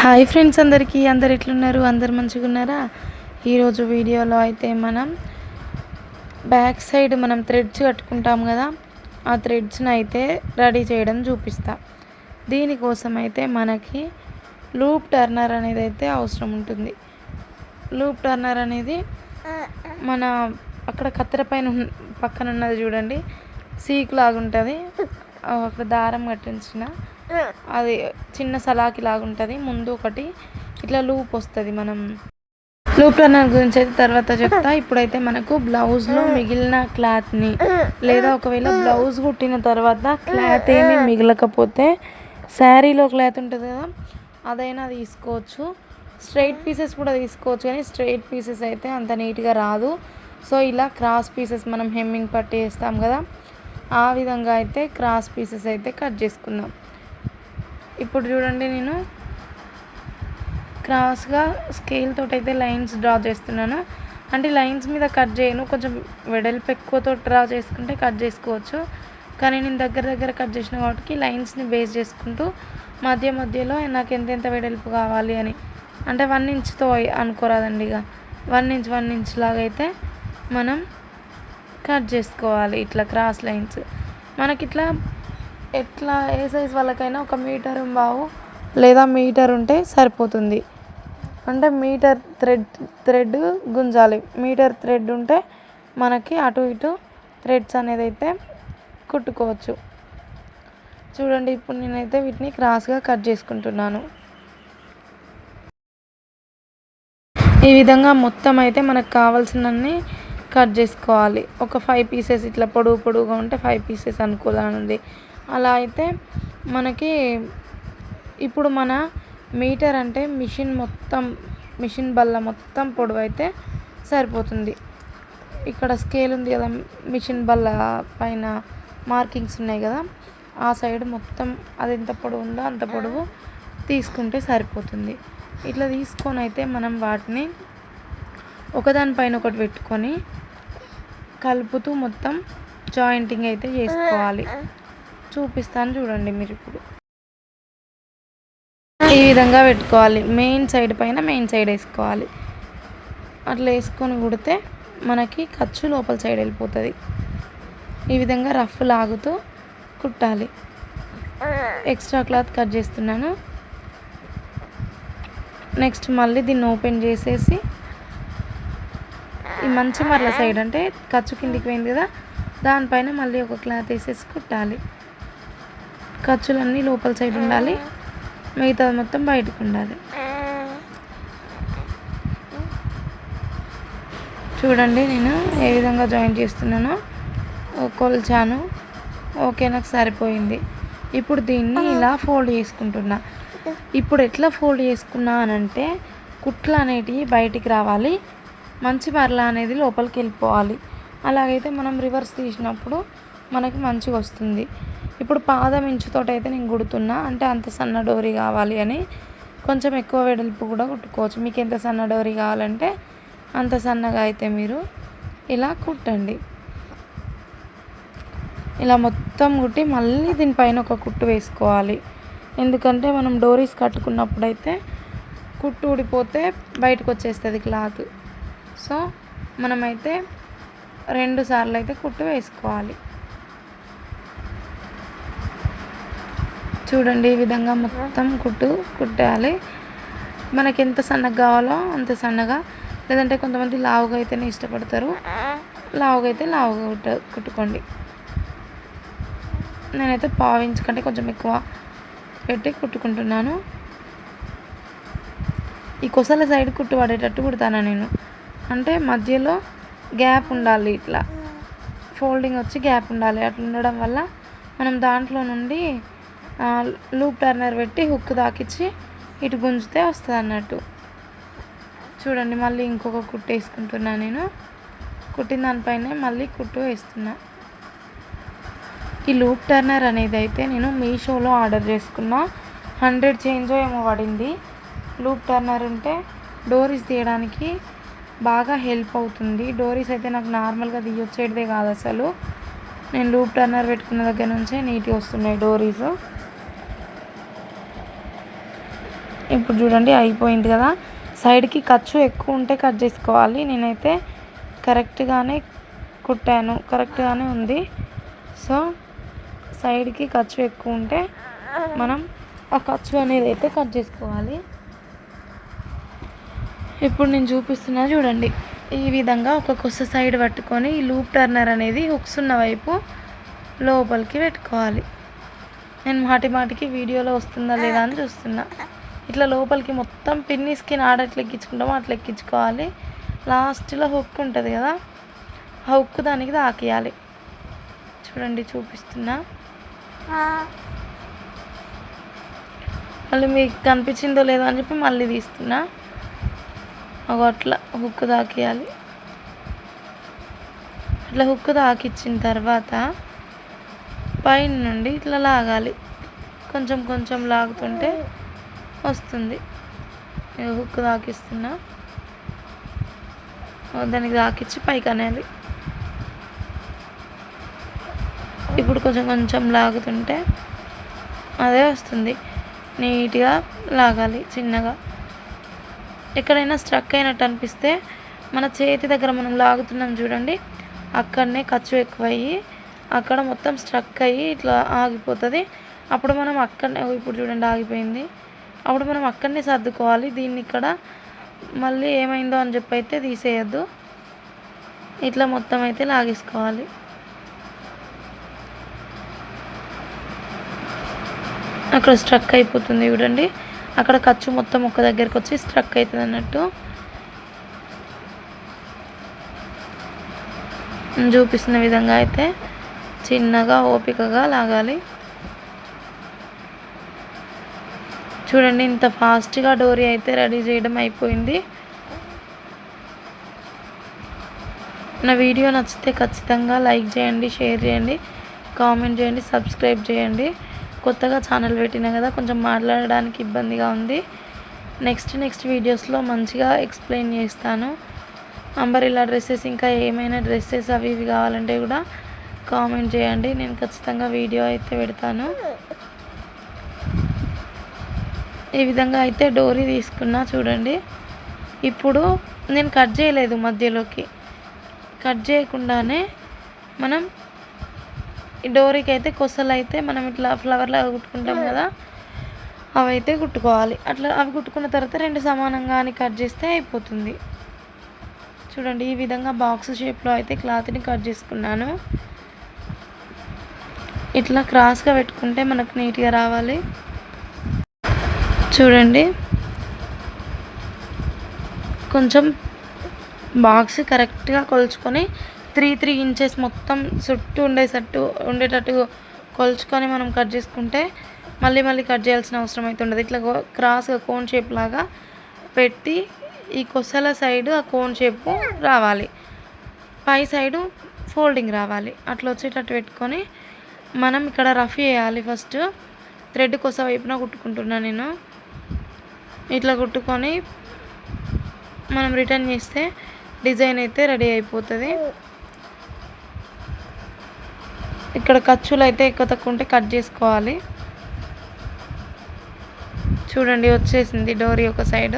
Hi friends, అందరు ఎట్లున్నారు? అందరు మంచిగా ఉన్నారా? ఈరోజు వీడియోలో అయితే మనం బ్యాక్ సైడ్ మనం థ్రెడ్స్ కట్టుకుంటాం కదా, ఆ థ్రెడ్స్ని అయితే రెడీ చేయడం చూపిస్తా. దీనికోసం అయితే మనకి లూప్ టర్నర్ అనేది అయితే అవసరం ఉంటుంది. లూప్ టర్నర్ అనేది మన అక్కడ కత్తెర పక్కన ఉన్నది చూడండి, సీక్ లాగా ఉంటుంది. అక్కడ దారం కట్టించిన అది చిన్న సలాకి లాగా ఉంటుంది. ముందు ఒకటి ఇట్లా లూప్ వస్తుంది. మనం లూప్ టర్నర్ గురించి అయితే తర్వాత చెప్తా. ఇప్పుడైతే మనకు బ్లౌజ్లో మిగిలిన క్లాత్ని, లేదా ఒకవేళ బ్లౌజ్ కుట్టిన తర్వాత క్లాత్ ఏమీ మిగలకపోతే శారీలో క్లాత్ ఉంటుంది కదా, అదైనా తీసుకోవచ్చు. స్ట్రైట్ పీసెస్ కూడా తీసుకోవచ్చు, కానీ స్ట్రైట్ పీసెస్ అయితే అంత నీట్గా రాదు. సో ఇలా క్రాస్ పీసెస్ మనం హెమ్మింగ్ పట్టి వేస్తాం కదా, ఆ విధంగా అయితే క్రాస్ పీసెస్ అయితే కట్ చేసుకుందాం. ఇప్పుడు చూడండి, నేను క్రాస్గా స్కేల్ తోటి అయితే లైన్స్ డ్రా చేస్తున్నాను. అంటే లైన్స్ మీద కట్ చేయను, కొంచెం వెడల్పు ఎక్కువతో డ్రా చేసుకుంటే కట్ చేసుకోవచ్చు. కానీ నేను దగ్గర కట్ చేసిన కాబట్టి లైన్స్ని బేస్ చేసుకుంటూ మధ్యలో నాకు ఎంతెంత వెడల్పు కావాలి అని, అంటే 1 ఇంచ్తో అనుకోరాదండి. ఇక 1 ఇంచ్ లాగా అయితే మనం కట్ చేసుకోవాలి. ఇట్లా క్రాస్ లైన్స్ మనకి ఎట్లా ఏ సైజ్ వాళ్ళకైనా 1 మీటర్ బావు లేదా మీటర్ ఉంటే సరిపోతుంది. అంటే మీటర్ థ్రెడ్ గుంజాలి. మీటర్ థ్రెడ్ ఉంటే మనకి అటు ఇటు థ్రెడ్స్ అనేది అయితే కుట్టుకోవచ్చు. చూడండి, ఇప్పుడు నేనైతే వీటిని క్రాస్గా కట్ చేసుకుంటున్నాను. ఈ విధంగా మొత్తం అయితే మనకు కావాల్సినన్ని కట్ చేసుకోవాలి. ఒక 5 పీసెస్ ఇట్లా పొడుగుగా ఉంటే 5 పీసెస్ అనుకోవాలండి. అలా అయితే మనకి ఇప్పుడు మన మీటర్ అంటే మిషన్ బల్ల మొత్తం పొడవు అయితే సరిపోతుంది. ఇక్కడ స్కేల్ ఉంది కదా, మిషన్ బల్ల పైన మార్కింగ్స్ ఉన్నాయి కదా, ఆ సైడ్ మొత్తం అది ఎంత పొడవు ఉందో అంత పొడవు తీసుకుంటే సరిపోతుంది. ఇట్లా తీసుకొని అయితే మనం వాటిని ఒకదానిపైన ఒకటి పెట్టుకొని కలుపుతూ మొత్తం జాయింటింగ్ అయితే చేసుకోవాలి. చూపిస్తాను చూడండి. మీరు ఇప్పుడు ఈ విధంగా పెట్టుకోవాలి. మెయిన్ సైడ్ పైన మెయిన్ సైడ్ వేసుకోవాలి. అట్లా వేసుకొని కుడితే మనకి ఖర్చు లోపల సైడ్ వెళ్ళిపోతుంది. ఈ విధంగా రఫ్ లాగుతూ కుట్టాలి. ఎక్స్ట్రా క్లాత్ కట్ చేస్తున్నాను. నెక్స్ట్ మళ్ళీ దీన్ని ఓపెన్ చేసేసి ఈ మంచి మరల సైడ్ అంటే ఖర్చు కిందికి పోయింది కదా, దానిపైన మళ్ళీ ఒక క్లాత్ వేసేసి కుట్టాలి. ఖర్చులన్నీ లోపల సైడ్ ఉండాలి, మిగతాది మొత్తం బయటకు ఉండాలి. చూడండి, నేను ఏ విధంగా జాయిన్ చేస్తున్నానో కొలిచాను. ఓకే, నాకు సరిపోయింది. ఇప్పుడు దీన్ని ఇలా ఫోల్డ్ చేసుకుంటున్నా. ఇప్పుడు ఎట్లా ఫోల్డ్ చేసుకున్నా అనంటే కుట్లు అనేటివి బయటికి రావాలి, మంచి మరల అనేది లోపలికి వెళ్ళిపోవాలి. అలాగైతే మనం రివర్స్ తీసినప్పుడు మనకి మంచిగా వస్తుంది. ఇప్పుడు పాదం ఇంచుతోటి అయితే నేను కుడుతున్నా, అంటే అంత సన్న డోరీ కావాలి అని. కొంచెం ఎక్కువ వెడల్పు కూడా కుట్టుకోవచ్చు. మీకు ఎంత సన్న డోరీ కావాలంటే అంత సన్నగా అయితే మీరు ఇలా కుట్టండి. ఇలా మొత్తం కుట్టి మళ్ళీ దీనిపైన ఒక కుట్టు వేసుకోవాలి. ఎందుకంటే మనం డోరీస్ కట్టుకున్నప్పుడు అయితే కుట్టు ఊడిపోతే బయటకు వచ్చేస్తుంది క్లాత్. సో మనమైతే 2 సార్లు అయితే కుట్టు వేసుకోవాలి. చూడండి, ఈ విధంగా మొత్తం కుట్టాలి. మనకి ఎంత సన్నగా కావాలో అంత సన్నగా, లేదంటే కొంతమంది లావుగా అయితేనే ఇష్టపడతారు. లావుగా అయితే లావుగా కుట్టుకోండి. నేనైతే 1/2 ఇంచ్ కంటే కొంచెం ఎక్కువ పెట్టి కుట్టుకుంటున్నాను. ఈ కొసల సైడ్ కుట్టు పడేటట్టు కుడతాను నేను. అంటే మధ్యలో గ్యాప్ ఉండాలి, ఇట్లా ఫోల్డింగ్ వచ్చి గ్యాప్ ఉండాలి. అట్లా ఉండడం వల్ల మనం దాంట్లో నుండి లూప్ టర్నర్ పెట్టి హుక్ తాకిచ్చి ఇటు గుంజితే వస్తుంది అన్నట్టు. చూడండి, మళ్ళీ ఇంకొక కుట్టు వేసుకుంటున్నా. నేను కుట్టిన దానిపైనే మళ్ళీ కుట్టు వేస్తున్నా. ఈ లూప్ టర్నర్ అనేది అయితే నేను మీషోలో ఆర్డర్ చేసుకున్నా. 100 చేంజో ఏమో పడింది. లూప్ టర్నర్ ఉంటే డోరీస్ తీయడానికి బాగా హెల్ప్ అవుతుంది. డోరీస్ అయితే నాకు నార్మల్గా తీయొచ్చేదే కాదు అసలు. నేను లూప్ టర్నర్ పెట్టుకున్న దగ్గర నుంచే నీట్గా వస్తున్నాయి డోరీస్. ఇప్పుడు చూడండి అయిపోయింది కదా. సైడ్కి ఖర్చు ఎక్కువ ఉంటే కట్ చేసుకోవాలి. నేనైతే కరెక్ట్గానే కుట్టాను, కరెక్ట్గానే ఉంది. సో సైడ్కి ఖర్చు ఎక్కువ ఉంటే మనం ఆ ఖర్చు అనేది అయితే కట్ చేసుకోవాలి. ఇప్పుడు నేను చూపిస్తున్నా చూడండి. ఈ విధంగా ఒక కొస సైడ్ పట్టుకొని ఈ లూప్ టర్నర్ అనేది హుక్స్ ఉన్న వైపు లోపలికి పెట్టుకోవాలి. నేను మాటికి వీడియోలో వస్తుందా లేదా అని చూస్తున్నా. ఇట్లా లోపలికి మొత్తం పిన్నిస్కి నాడ ఎట్లా ఎక్కించుకుంటామో అట్లా ఎక్కించుకోవాలి. లాస్ట్లో హుక్ ఉంటుంది కదా, ఆ హుక్ దానికి తాకియాలి. చూడండి చూపిస్తున్నా. మళ్ళీ మీకు కనిపించిందో లేదో అని చెప్పి మళ్ళీ తీస్తున్నా. అట్లా హుక్ తాకియాలి. అట్లా హుక్ తాకిచ్చిన తర్వాత పైన నుండి ఇట్లా లాగాలి. కొంచెం కొంచెం లాగుతుంటే వస్తుంది. హుక్ తాకిస్తున్నా, దానికి తాకిచ్చి పైకి అనేది. ఇప్పుడు కొంచెం కొంచెం లాగుతుంటే అదే వస్తుంది. నీట్గా లాగాలి చిన్నగా. ఎక్కడైనా స్ట్రక్ అయినట్టు అనిపిస్తే మన చేతి దగ్గర మనం లాగుతున్నాం చూడండి, అక్కడనే ఖర్చు ఎక్కువయ్యి అక్కడ మొత్తం స్ట్రక్ అయ్యి ఇట్లా ఆగిపోతుంది. అప్పుడు మనం అక్కడనే, ఇప్పుడు చూడండి ఆగిపోయింది, అప్పుడు మనం అక్కడనే సర్దుకోవాలి. దీన్ని ఇక్కడ మళ్ళీ ఏమైందో అని చెప్పి అయితే తీసేయద్దు. ఇట్లా మొత్తం అయితే లాగేసుకోవాలి. అక్కడ స్ట్రక్ అయిపోతుంది చూడండి, అక్కడ ఖర్చు మొత్తం ఒక దగ్గరికి వచ్చి స్ట్రక్ అవుతుంది అన్నట్టు. చూపిస్తున్న విధంగా అయితే చిన్నగా ఓపికగా లాగాలి. చూడండి ఇంత ఫాస్ట్గా డోరీ అయితే రెడీ చేయడం అయిపోయింది. నా వీడియో నచ్చితే ఖచ్చితంగా లైక్ చేయండి, షేర్ చేయండి, కామెంట్ చేయండి, సబ్స్క్రైబ్ చేయండి. కొత్తగా ఛానల్ పెట్టినా కదా, కొంచెం మాట్లాడడానికి ఇబ్బందిగా ఉంది. నెక్స్ట్ వీడియోస్లో మంచిగా ఎక్స్ప్లెయిన్ చేస్తాను. అంబరిలా డ్రెస్సెస్, ఇంకా ఏమైనా డ్రెస్సెస్ అవి ఇవి కావాలంటే కూడా కామెంట్ చేయండి. నేను ఖచ్చితంగా వీడియో అయితే పెడతాను. ఈ విధంగా అయితే డోరీ తీసుకున్నా చూడండి. ఇప్పుడు నేను కట్ చేయలేదు, మధ్యలోకి కట్ చేయకుండానే మనం ఈ డోరీకి అయితే కొసలు అయితే మనం ఇట్లా ఫ్లవర్లాగా కుట్టుకుంటాం కదా, అవి అయితే కుట్టుకోవాలి. అట్లా అవి కుట్టుకున్న తర్వాత రెండు సమానంగా అని కట్ చేస్తే అయిపోతుంది. చూడండి ఈ విధంగా బాక్స్ షేప్లో అయితే క్లాత్ని కట్ చేసుకున్నాను. ఇట్లా క్రాస్గా పెట్టుకుంటే మనకు నీట్గా రావాలి. చూడండి కొంచెం బాక్స్ కరెక్ట్గా కొలుచుకొని 3 ఇంచెస్ మొత్తం చుట్టూ ఉండేటట్టు కొలుచుకొని మనం కట్ చేసుకుంటే మళ్ళీ కట్ చేయాల్సిన అవసరం అయితే ఉండదు. ఇట్లా క్రాస్గా కోన్ షేప్ లాగా పెట్టి ఈ కొసల సైడు ఆ కోన్ షేప్ రావాలి, పై సైడు ఫోల్డింగ్ రావాలి. అట్లా వచ్చేటట్టు పెట్టుకొని మనం ఇక్కడ రఫ్ చేయాలి. ఫస్ట్ థ్రెడ్ కొస వైపున కుట్టుకుంటున్నాను నేను. ఇట్లా కుట్టుకొని మనం రిటర్న్ చేస్తే డిజైన్ అయితే రెడీ అయిపోతుంది. ఇక్కడ ఖర్చులు అయితే ఎక్కువ తక్కువ ఉంటే కట్ చేసుకోవాలి. చూడండి వచ్చేసింది డోరీ ఒక సైడ్,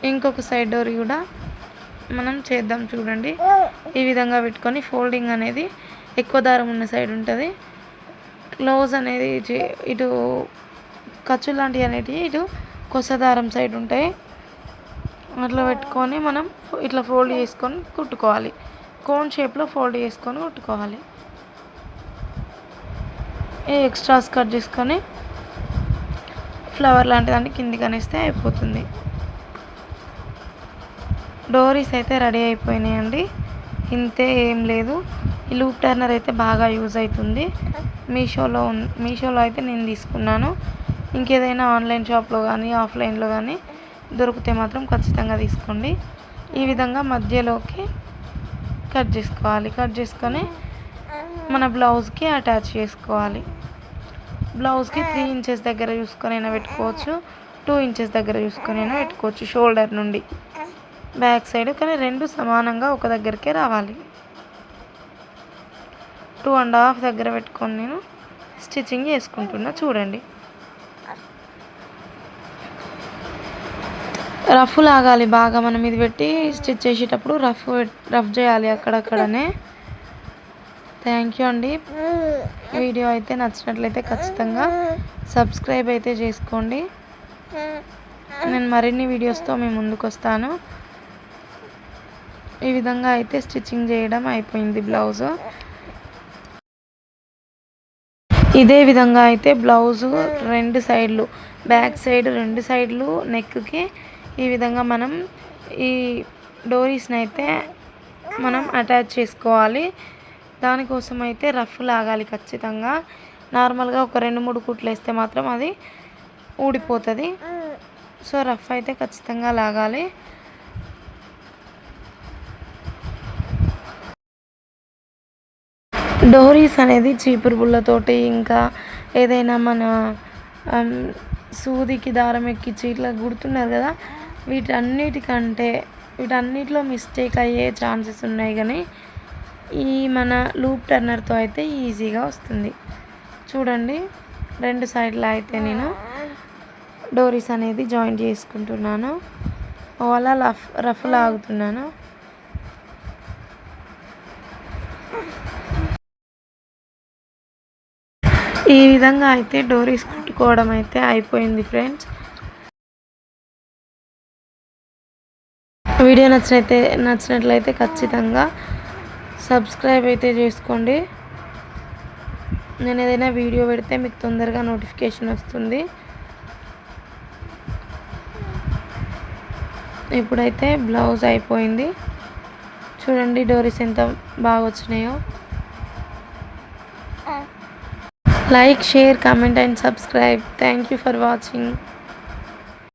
ఇంకొక సైడ్ డోరీ కూడా మనం చేద్దాం. చూడండి ఈ విధంగా పెట్టుకొని ఫోల్డింగ్ అనేది ఎక్కువ దారం ఉన్న సైడ్ ఉంటుంది, క్లోజ్ అనేది ఇటు ఖర్చు లాంటివి అనేటివి ఇటు కొస దారం సైడ్ ఉంటాయి. అట్లా పెట్టుకొని మనం ఇట్లా ఫోల్డ్ చేసుకొని కుట్టుకోవాలి. కోన్ షేప్లో ఫోల్డ్ చేసుకొని కుట్టుకోవాలి. ఈ ఎక్స్ట్రాస్ కట్ చేసుకొని ఫ్లవర్ లాంటిదాన్ని కిందికి అనేస్తే అయిపోతుంది. డోరీస్ అయితే రెడీ అయిపోయినాయండి. ఇంతే, ఏం లేదు. ఈ లూప్ టర్నర్ అయితే బాగా యూజ్ అవుతుంది. మీషోలో అయితే నేను తీసుకున్నాను. ఇంకేదైనా ఆన్లైన్ షాప్లో కానీ ఆఫ్లైన్లో కానీ దొరికితే మాత్రం ఖచ్చితంగా తీసుకోండి. ఈ విధంగా మధ్యలోకి కట్ చేసుకోవాలి. కట్ చేసుకొని మన బ్లౌజ్కి అటాచ్ చేసుకోవాలి. బ్లౌజ్కి 3 ఇంచెస్ దగ్గర చూసుకొని అయినా పెట్టుకోవచ్చు, 2 ఇంచెస్ దగ్గర చూసుకొని అయినా పెట్టుకోవచ్చు. షోల్డర్ నుండి బ్యాక్ సైడ్, కానీ రెండు సమానంగా ఒక దగ్గరికే రావాలి. 2.5 దగ్గర పెట్టుకొని నేను స్టిచ్చింగ్ చేసుకుంటున్నా. చూడండి రఫ్ లాగాలి బాగా. మనం ఇది పెట్టి స్టిచ్ చేసేటప్పుడు రఫ్ చేయాలి అక్కడక్కడనే. థ్యాంక్ యూ అండి. వీడియో అయితే నచ్చినట్లయితే ఖచ్చితంగా సబ్స్క్రైబ్ అయితే చేసుకోండి. నేను మరిన్ని వీడియోస్తో మీ ముందుకు వస్తాను. ఈ విధంగా అయితే స్టిచ్చింగ్ చేయడం అయిపోయింది బ్లౌజు. ఇదే విధంగా అయితే బ్లౌజు రెండు సైడ్లు, బ్యాక్ సైడ్ రెండు సైడ్లు నెక్కి ఈ విధంగా మనం ఈ డోరీస్ని అయితే మనం అటాచ్ చేసుకోవాలి. దానికోసం అయితే రఫ్ లాగాలి ఖచ్చితంగా. నార్మల్గా ఒక 2-3 కుట్లు వేస్తే మాత్రం అది ఊడిపోతుంది. సో రఫ్ అయితే ఖచ్చితంగా లాగాలి. డోరీస్ అనేది చీపురు పుల్లతోటి, ఇంకా ఏదైనా మన సూదికి దారం ఎక్కించి ఇట్లా గుడుతున్నారు కదా, వీటన్నిటిలో మిస్టేక్ అయ్యే ఛాన్సెస్ ఉన్నాయి. కానీ ఈ మన లూప్ టర్నర్తో అయితే ఈజీగా వస్తుంది. చూడండి, రెండు సైడ్లో అయితే నేను డోరీస్ అనేది జాయింట్ చేసుకుంటున్నాను. అలా రఫ్ లాగుతున్నాను. ఈ విధంగా అయితే డోరీస్ కుట్టుకోవడం అయితే అయిపోయింది ఫ్రెండ్స్. వీడియో నచ్చినట్లయితే ఖచ్చితంగా సబ్స్క్రైబ్ అయితే చేసుకోండి. నేను ఏదైనా వీడియో పెడితే మీకు తొందరగా నోటిఫికేషన్ వస్తుంది. ఇప్పుడైతే బ్లౌజ్ అయిపోయింది. చూడండి డోరీస్ ఎంత బాగా వచ్చినాయో. Like, share, comment and subscribe. Thank you for watching.